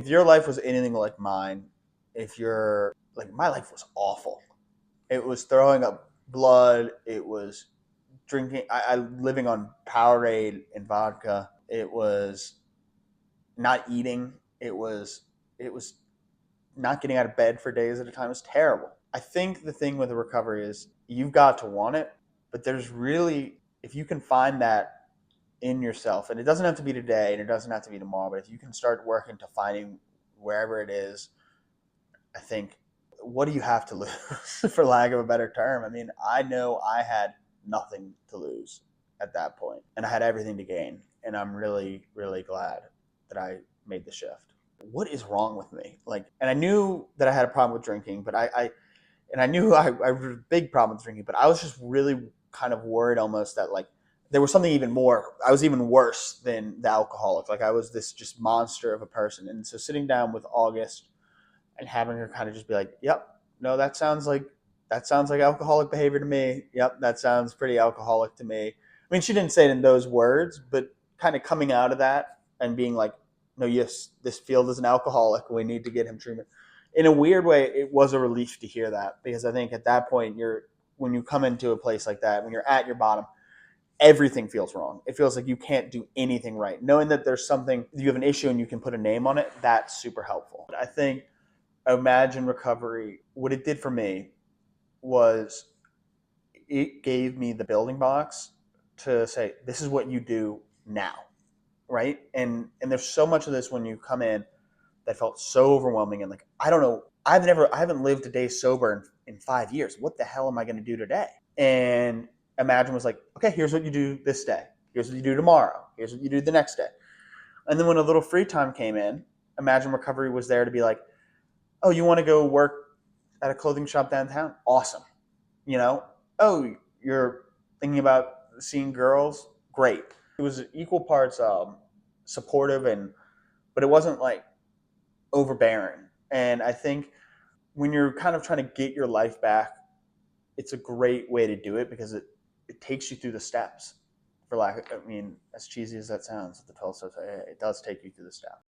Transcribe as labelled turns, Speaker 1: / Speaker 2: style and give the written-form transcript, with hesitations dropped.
Speaker 1: If your life was anything like mine, if you're like, my life was awful. It was throwing up blood. It was drinking. I living on Powerade and vodka. It was not eating. It was not getting out of bed for days at a time. It was terrible. I think the thing with the recovery is you've got to want it, but there's really, if you can find that in yourself, and it doesn't have to be today and it doesn't have to be tomorrow, but if you can start working to finding wherever it is, I think, what do you have to lose, for lack of a better term? I mean, I know I had nothing to lose at that point, and I had everything to gain. And I'm really, really glad that I made the shift. What is wrong with me? Like, and I knew that I had a problem with drinking, but and I knew I had a big problem with drinking, but I was just really kind of worried almost that like there was something even more. I was even worse than the alcoholic. Like I was this just monster of a person. And so sitting down with August and having her kind of just be like, "Yep, no, that sounds like alcoholic behavior to me. Yep, that sounds pretty alcoholic to me." I mean, she didn't say it in those words, but kind of coming out of that and being like, "No, yes, this Feild is an alcoholic. We need to get him treatment." In a weird way, it was a relief to hear that, because I think at that point, when you come into a place like that, when you're at your bottom, everything feels wrong. It feels like you can't do anything right. Knowing that there's something, you have an issue and you can put a name on it, that's super helpful. I think Imagine Recovery, what it did for me was it gave me the building blocks to say, this is what you do now, right? And there's so much of this when you come in that felt so overwhelming, and like, I don't know, I haven't lived a day sober in 5 years. What the hell am I going to do today? And Imagine was like, okay, here's what you do this day. Here's what you do tomorrow. Here's what you do the next day. And then when a little free time came in, Imagine Recovery was there to be like, oh, you want to go work at a clothing shop downtown? Awesome. You know, oh, you're thinking about seeing girls? Great. It was equal parts supportive, but it wasn't like overbearing. And I think when you're kind of trying to get your life back, it's a great way to do it because it takes you through the steps. For lack of, I mean, as cheesy as that sounds, the 12 steps, it does take you through the steps.